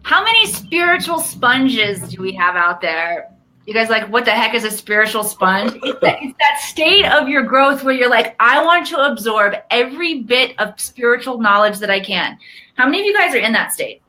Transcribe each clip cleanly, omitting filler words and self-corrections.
How many spiritual sponges do we have out there? You guys like, what the heck is a spiritual sponge? It's that state of your growth where you're like, I want to absorb every bit of spiritual knowledge that I can. How many of you guys are in that state?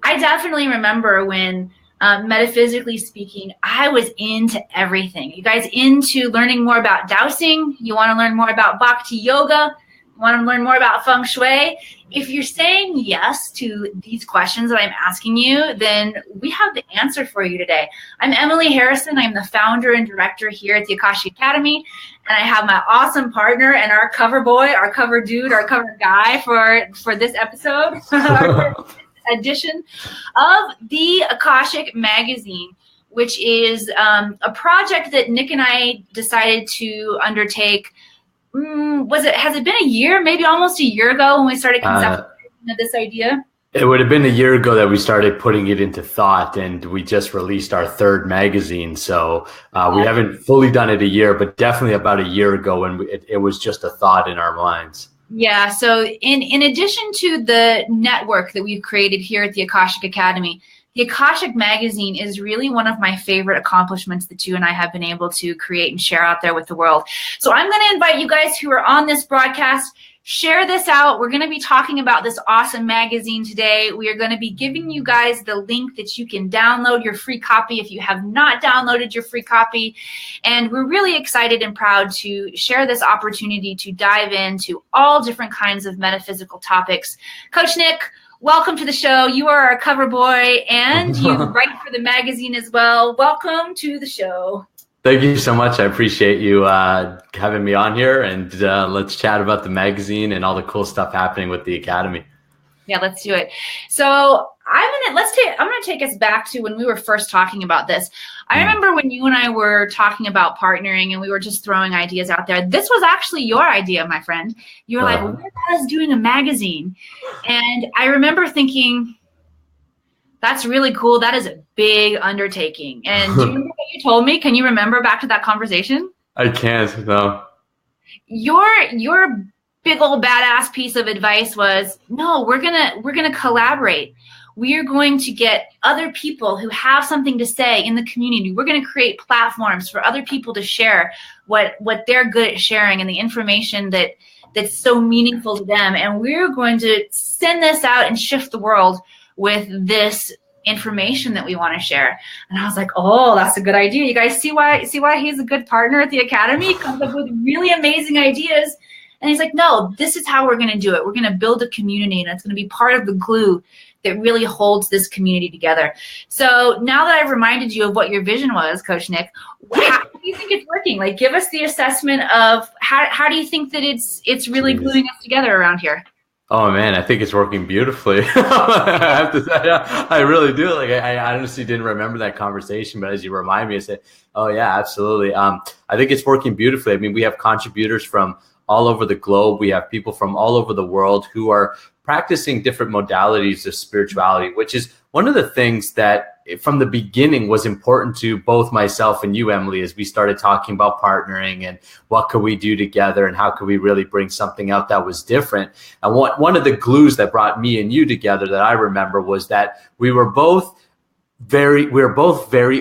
I definitely remember when, metaphysically speaking, I was into everything. You guys into learning more about dowsing? You want to learn more about bhakti yoga? You want to learn more about feng shui? If you're saying yes to these questions that I'm asking you, then we have the answer for you today. I'm Emily Harrison. I'm the founder and director here at the Akashic Academy. And I have my awesome partner and our cover boy, our cover dude, our cover guy for this episode, edition of the Akashic magazine, which is a project that Nick and I decided to undertake. Has it been a year, maybe almost a year ago when we started conceptualizing this idea? It would have been a year ago that we started putting it into thought, and we just released our third magazine. So we haven't fully done it a year, but definitely about a year ago when it was just a thought in our minds. Yeah. So in addition to the network that we've created here at the Akashic Academy, the Akashic magazine is really one of my favorite accomplishments that you and I have been able to create and share out there with the world. So I'm going to invite you guys who are on this broadcast, share this out. We're going to be talking about this awesome magazine today. We are going to be giving you guys the link that you can download your free copy if you have not downloaded your free copy. And we're really excited and proud to share this opportunity to dive into all different kinds of metaphysical topics. Coach Nick, welcome to the show. You are our cover boy and you write for the magazine as well. Welcome to the show. Thank you so much. I appreciate you having me on here, and let's chat about the magazine and all the cool stuff happening with the Academy. Yeah, let's do it. So I'm gonna take us back to when we were first talking about this. I remember when you and I were talking about partnering and we were just throwing ideas out there. This was actually your idea, my friend. You were like, what is doing a magazine? And I remember thinking, that's really cool. That is a big undertaking. And do you remember what you told me? Can you remember back to that conversation? I can't, no. Your big old badass piece of advice was, no, we're gonna collaborate. We are going to get other people who have something to say in the community. We're going to create platforms for other people to share what they're good at sharing and the information that's so meaningful to them. And we're going to send this out and shift the world with this information that we want to share. And I was like, oh, that's a good idea. You guys see why he's a good partner at the Academy? He comes up with really amazing ideas. And he's like, no, this is how we're going to do it. We're going to build a community, and it's going to be part of the glue that really holds this community together. So now that I've reminded you of what your vision was, Coach Nick, how do you think it's working? Like, give us the assessment of how do you think that it's really gluing us together around here? Oh man, I think it's working beautifully. I have to say, I really do. Like, I honestly didn't remember that conversation, but as you remind me, I said, oh yeah, absolutely. I think it's working beautifully. I mean, we have contributors from all over the globe. We have people from all over the world who are practicing different modalities of spirituality, which is one of the things that from the beginning was important to both myself and you, Emily, as we started talking about partnering and what could we do together and how could we really bring something out that was different. And one of the glues that brought me and you together that I remember was that we were both very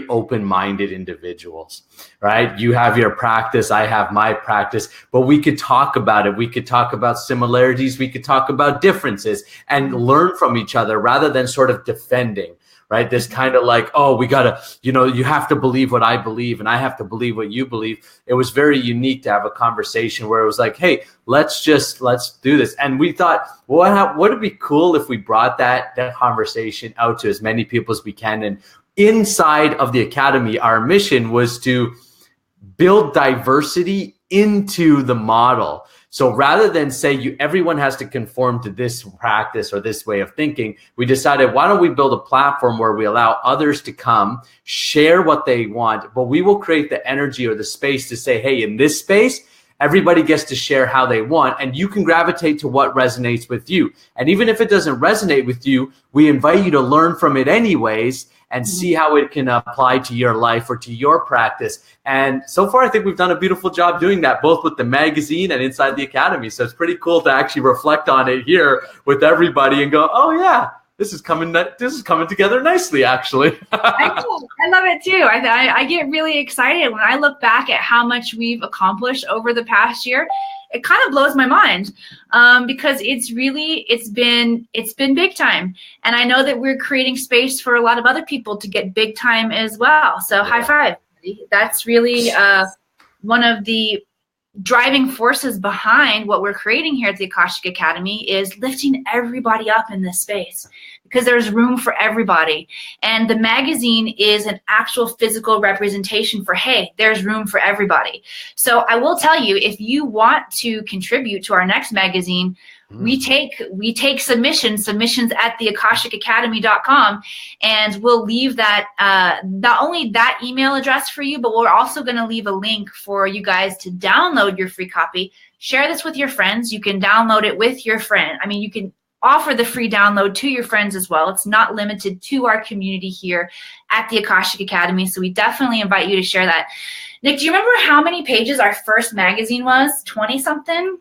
open-minded individuals, right? You have your practice, I have my practice, but we could talk about it. We could talk about similarities. We could talk about differences and learn from each other rather than sort of defending, right? This kind of like, oh, we gotta, you have to believe what I believe and I have to believe what you believe. It was very unique to have a conversation where it was like, hey, let's do this. And we thought, well, would it be cool if we brought that conversation out to as many people as we can? And inside of the Academy, our mission was to build diversity into the model. So rather than say everyone has to conform to this practice or this way of thinking, we decided, why don't we build a platform where we allow others to come, share what they want, but we will create the energy or the space to say, hey, in this space, everybody gets to share how they want, and you can gravitate to what resonates with you. And even if it doesn't resonate with you, we invite you to learn from it anyways and see how it can apply to your life or to your practice. And so far, I think we've done a beautiful job doing that, both with the magazine and inside the Academy. So it's pretty cool to actually reflect on it here with everybody and go, oh yeah, this is coming together nicely, actually. I love it too. I get really excited when I look back at how much we've accomplished over the past year. It kind of blows my mind because it's been big time, and I know that we're creating space for a lot of other people to get big time as well. So high five! That's really one of the driving forces behind what we're creating here at the Akashic Academy is lifting everybody up in this space because there's room for everybody. And the magazine is an actual physical representation for, hey, there's room for everybody. So I will tell you, if you want to contribute to our next magazine, we take submissions at theakashicacademy.com, and we'll leave that not only that email address for you, but we're also going to leave a link for you guys to download your free copy. Share this with your friends. You can download it with your friend. I mean, you can offer the free download to your friends as well. It's not limited to our community here at the Akashic Academy, so we definitely invite you to share that. Nick, do you remember how many pages our first magazine was? 20-something?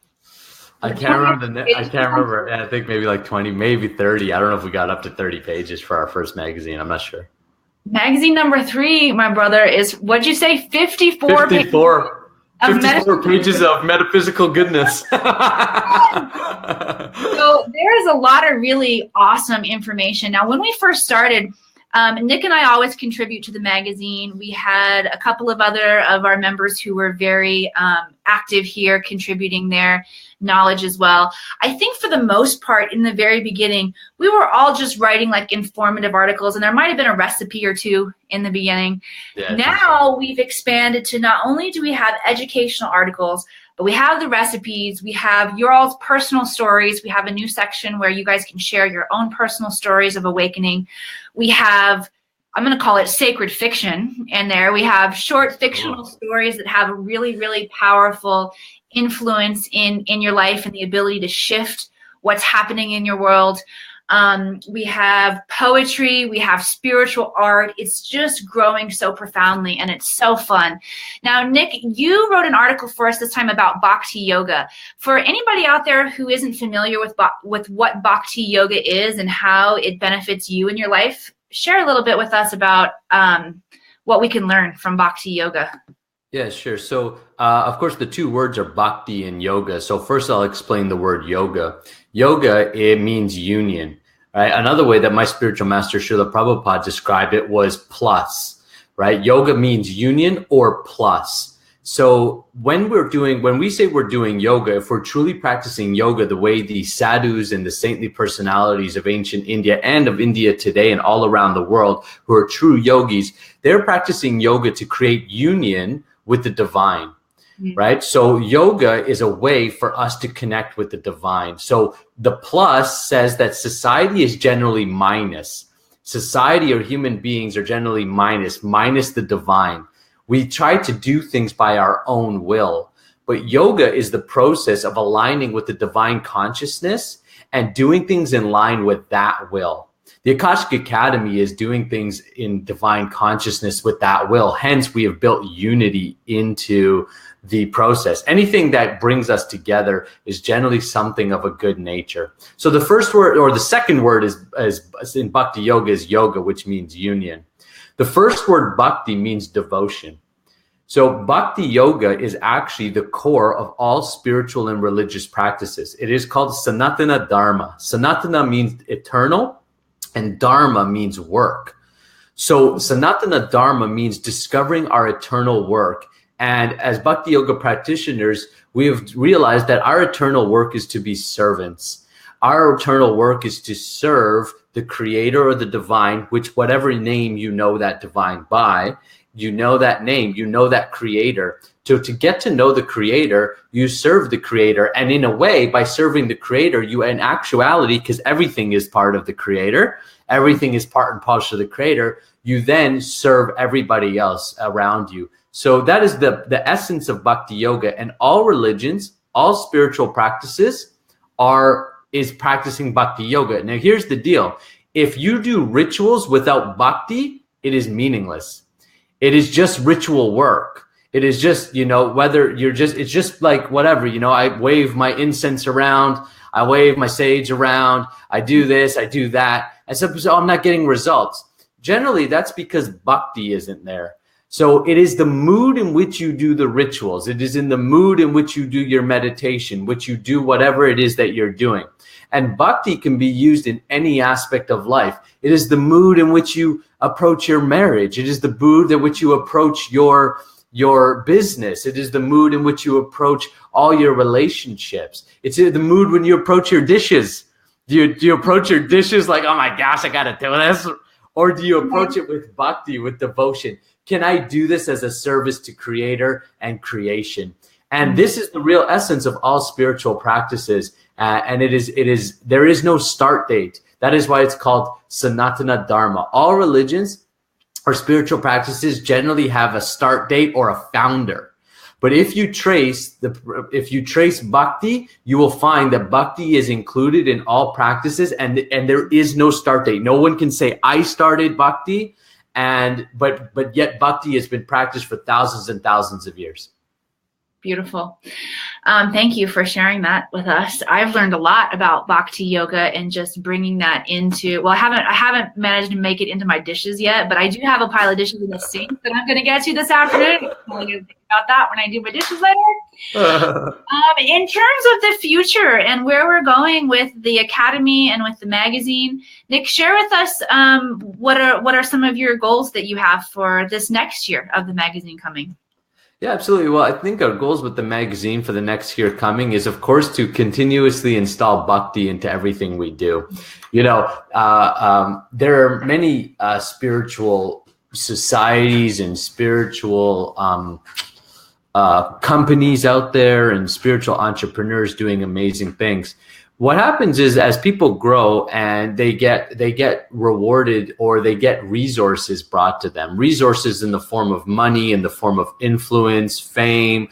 I can't remember. I think maybe like 20, maybe 30. I don't know if we got up to 30 pages for our first magazine. I'm not sure. Magazine number 3, my brother, is, what'd you say? 54 pages of metaphysical goodness. So there's a lot of really awesome information. Now, when we first started, Nick and I always contribute to the magazine. We had a couple of other of our members who were very active here, contributing their knowledge as well. I think for the most part, in the very beginning, we were all just writing like informative articles, and there might have been a recipe or two in the beginning. Yeah, now we've expanded to not only do we have educational articles, but we have the recipes, we have your all's personal stories. We have a new section where you guys can share your own personal stories of awakening. We have, I'm going to call it sacred fiction in there. We have short fictional stories that have a really, really powerful influence in your life and the ability to shift what's happening in your world. We have poetry, we have spiritual art. It's just growing so profoundly, and it's so fun. Now, Nick, you wrote an article for us this time about Bhakti Yoga. For anybody out there who isn't familiar with what Bhakti Yoga is and how it benefits you in your life, share a little bit with us about what we can learn from Bhakti Yoga. Yeah, sure. So, of course, the two words are bhakti and yoga. So first I'll explain the word yoga. Yoga, it means union, right? Another way that my spiritual master, Srila Prabhupada, described it was plus, right? Yoga means union or plus. So when we say we're doing yoga, if we're truly practicing yoga the way the sadhus and the saintly personalities of ancient India and of India today and all around the world who are true yogis, they're practicing yoga to create union with the divine, right? So yoga is a way for us to connect with the divine. So the plus says that society is generally minus. Society or human beings are generally minus the divine. We try to do things by our own will, but yoga is the process of aligning with the divine consciousness and doing things in line with that will. The Akashic Academy is doing things in divine consciousness with that will. Hence, we have built unity into the process. Anything that brings us together is generally something of a good nature. So the first word, or the second word is in Bhakti Yoga, is yoga, which means union. The first word bhakti means devotion. So Bhakti Yoga is actually the core of all spiritual and religious practices. It is called Sanatana Dharma. Sanatana means eternal, and Dharma means work. So Sanatana Dharma means discovering our eternal work. And as Bhakti Yoga practitioners, we have realized that our eternal work is to be servants. Our eternal work is to serve the creator or the divine, which whatever name you know that divine by, you know that name, you know that creator. So to get to know the creator, you serve the creator. And in a way, by serving the creator, you in actuality, because everything is part of the creator, everything is part and parcel of the creator, you then serve everybody else around you. So that is the essence of Bhakti Yoga. And all religions, all spiritual practices is practicing Bhakti Yoga. Now here's the deal. If you do rituals without bhakti, it is meaningless. It is just ritual work. It is just, it's just like whatever, I wave my incense around, I wave my sage around, I do this, I do that. And some people say, oh, I'm not getting results. Generally, that's because bhakti isn't there. So it is the mood in which you do the rituals. It is in the mood in which you do your meditation, which you do whatever it is that you're doing. And bhakti can be used in any aspect of life. It is the mood in which you approach your marriage. It is the mood in which you approach your business. It is the mood in which you approach all your relationships. It's the mood when you approach your dishes. Do you approach your dishes like, oh my gosh, I got to do this? Or do you approach it with bhakti, with devotion? Can I do this as a service to creator and creation? And this is the real essence of all spiritual practices. And there is no start date. That is why it's called Sanatana Dharma. All religions or spiritual practices generally have a start date or a founder. But if you trace bhakti, you will find that bhakti is included in all practices, and there is no start date. No one can say, I started bhakti. But yet bhakti has been practiced for thousands and thousands of years. Beautiful. Thank you for sharing that with us. I've learned a lot about bhakti yoga and just bringing that into, well, I haven't managed to make it into my dishes yet, but I do have a pile of dishes in the sink that I'm going to get to this afternoon. I'm going to think about that when I do my dishes later. In terms of the future and where we're going with the Academy and with the magazine, Nick, share with us what are some of your goals that you have for this next year of the magazine coming? Yeah, absolutely. Well, I think our goals with the magazine for the next year coming is, of course, to continuously install bhakti into everything we do. You know, there are many spiritual societies and spiritual companies out there and spiritual entrepreneurs doing amazing things. What happens is, as people grow and they get rewarded, or they get resources brought to them, resources in the form of money, in the form of influence, fame,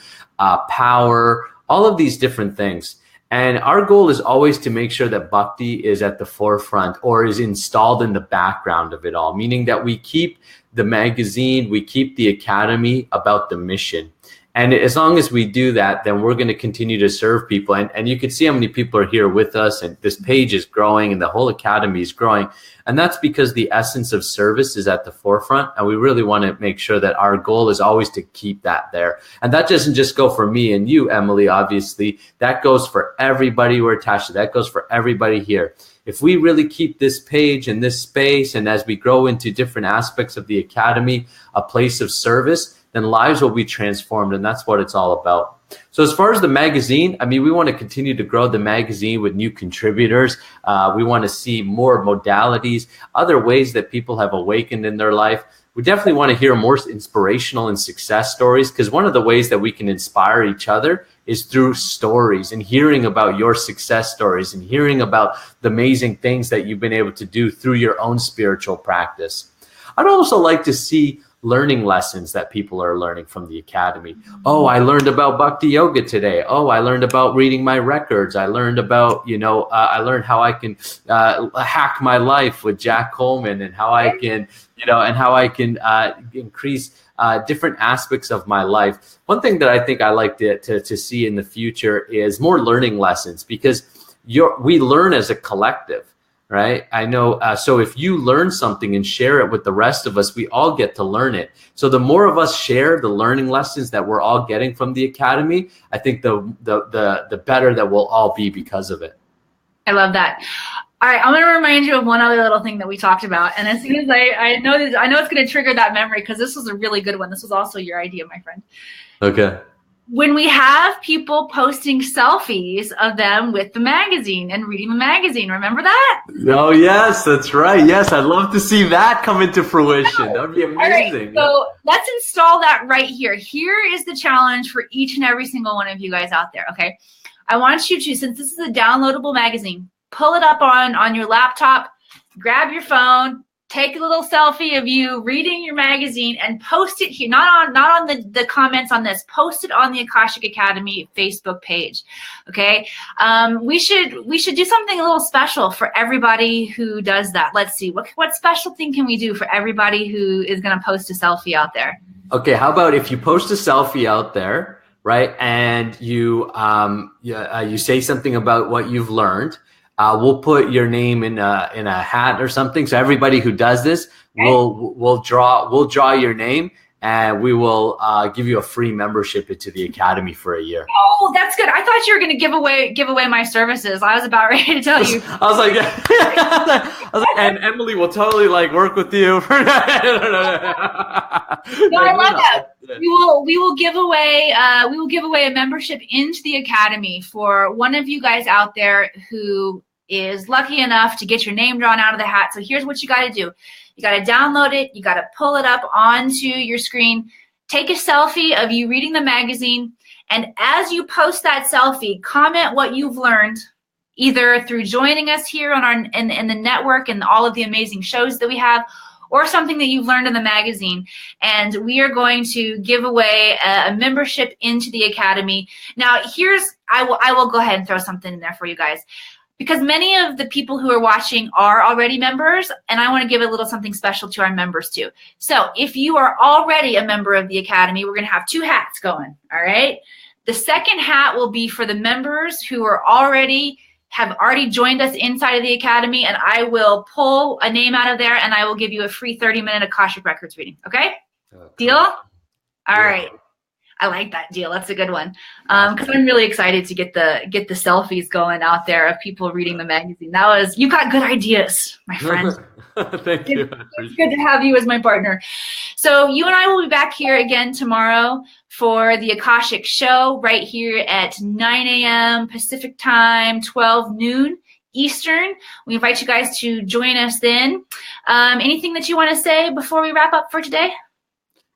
power, all of these different things. And our goal is always to make sure that bhakti is at the forefront or is installed in the background of it all, meaning that we keep the magazine, we keep the Academy about the mission. And as long as we do that, then we're going to continue to serve people. And you can see how many people are here with us, and this page is growing and the whole Academy is growing. And that's because the essence of service is at the forefront. And we really want to make sure that our goal is always to keep that there. And that doesn't just go for me and you, Emily, obviously. That goes for everybody we're attached to. That goes for everybody here. If we really keep this page and this space, and as we grow into different aspects of the Academy, a place of service, then lives will be transformed, and that's what it's all about. So as far as the magazine, I mean, we want to continue to grow the magazine with new contributors. We want to see more modalities, other ways that people have awakened in their life. We definitely want to hear more inspirational and success stories, because one of the ways that we can inspire each other is through stories and hearing about your success stories and hearing about the amazing things that you've been able to do through your own spiritual practice. I'd also like to see learning lessons that people are learning from the Academy. Oh, I learned about Bhakti Yoga today. Oh, I learned about reading my records. I learned about, I learned how I can hack my life with Jack Coleman, and how I can, increase different aspects of my life. One thing that I think I like to see in the future is more learning lessons, because we learn as a collective. Right. I know. So if you learn something and share it with the rest of us, we all get to learn it. So the more of us share the learning lessons that we're all getting from the Academy, I think the better that we'll all be because of it. I love that. All right, I'm going to remind you of one other little thing that we talked about. And as soon as I know it's going to trigger that memory, because this was a really good one. This was also your idea, my friend. Okay. When we have people posting selfies of them with the magazine and reading the magazine, remember that? Oh, yes, that's right. Yes, I'd love to see that come into fruition. That would be amazing. All right, so let's install that right here. Here is the challenge for each and every single one of you guys out there, okay? I want you to, since this is a downloadable magazine, pull it up on your laptop, grab your phone, take a little selfie of you reading your magazine and post it here, not on the comments on this, post it on the Akashic Academy Facebook page. Okay. We should do something a little special for everybody who does that. Let's see, what special thing can we do for everybody who is going to post a selfie out there? Okay. How about if you post a selfie out there, right? And you say something about what you've learned. we'll put your name in a hat or something. So everybody who does this, we'll draw your name, and we will give you a free membership into the Academy for a year. Oh, that's good. I thought you were going to give away my services. I was about ready to tell you. I was like, and Emily will totally like work with you. No, I love that. We will give away a membership into the Academy for one of you guys out there who is lucky enough to get your name drawn out of the hat. So here's what you got to do. You got to download it. You got to pull it up onto your screen. Take a selfie of you reading the magazine. And as you post that selfie, comment what you've learned, either through joining us here on our in the network and all of the amazing shows that we have, or something that you've learned in the magazine. And we are going to give away a membership into the Academy. Now, I will go ahead and throw something in there for you guys, because many of the people who are watching are already members, and I want to give a little something special to our members too. So if you are already a member of the Academy, we're going to have 2 hats going, all right? The second hat will be for the members who have already joined us inside of the Academy, and I will pull a name out of there, and I will give you a free 30-minute Akashic Records reading, okay? Deal? All right. I like that deal. That's a good one. Because I'm really excited to get the selfies going out there of people reading the magazine. You got good ideas, my friend. Thank you. It's good to have you as my partner. So you and I will be back here again tomorrow for the Akashic show right here at 9 a.m. Pacific time, 12 noon Eastern. We invite you guys to join us then. Anything that you want to say before we wrap up for today?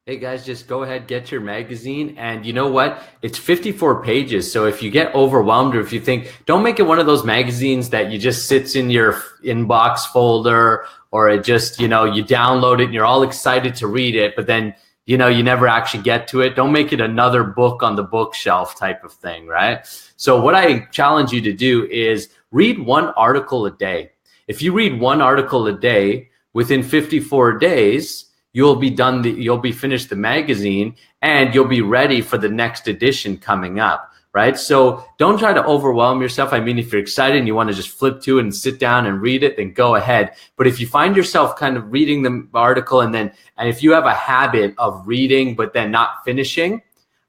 Hey guys, just go ahead, get your magazine. And you know what? It's 54 pages. So if you get overwhelmed, or if you think, don't make it one of those magazines that you just sits in your inbox folder, or it just, you download it and you're all excited to read it, but then, you never actually get to it. Don't make it another book on the bookshelf type of thing, right? So what I challenge you to do is read 1 article a day. If you read 1 article a day within 54 days, you'll be finished the magazine, and you'll be ready for the next edition coming up, right? So don't try to overwhelm yourself. I mean, if you're excited and you want to just flip to it and sit down and read it, then go ahead. But if you find yourself kind of reading the article and if you have a habit of reading but then not finishing,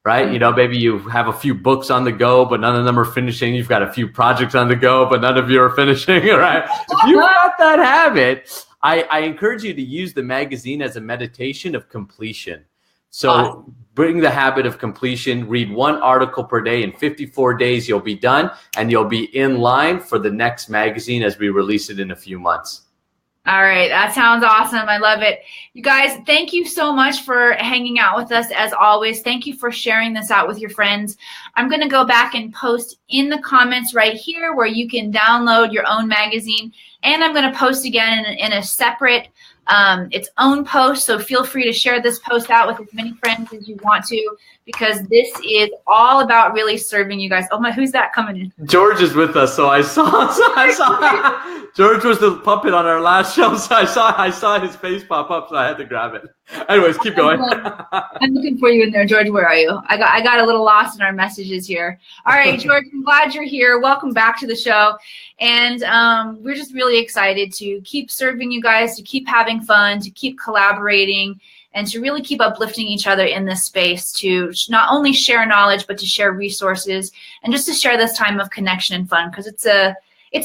right? Maybe you have a few books on the go, but none of them are finishing. You've got a few projects on the go, but none of you are finishing, right? If you've got that habit, I encourage you to use the magazine as a meditation of completion. So bring the habit of completion, read 1 article per day. In 54 days, you'll be done, and you'll be in line for the next magazine as we release it in a few months. All right. That sounds awesome. I love it. You guys, thank you so much for hanging out with us as always. Thank you for sharing this out with your friends. I'm going to go back and post in the comments right here where you can download your own magazine. And I'm going to post again in a separate, its own post. So feel free to share this post out with as many friends as you want to, because this is all about really serving you guys. Oh my, who's that coming in? George is with us. So I saw George was the puppet on our last show. So I saw his face pop up. So I had to grab it. Anyways, keep going. I'm looking for you in there, George. Where are you? I got a little lost in our messages here. All right, George, I'm glad you're here. Welcome back to the show. And we're just really excited to keep serving you guys, to keep having fun, to keep collaborating, and to really keep uplifting each other in this space, to not only share knowledge, but to share resources, and just to share this time of connection and fun, because it's a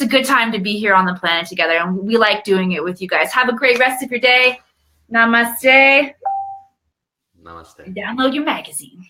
good time to be here on the planet together, and we like doing it with you guys. Have a great rest of your day. Namaste. Namaste. Download your magazine.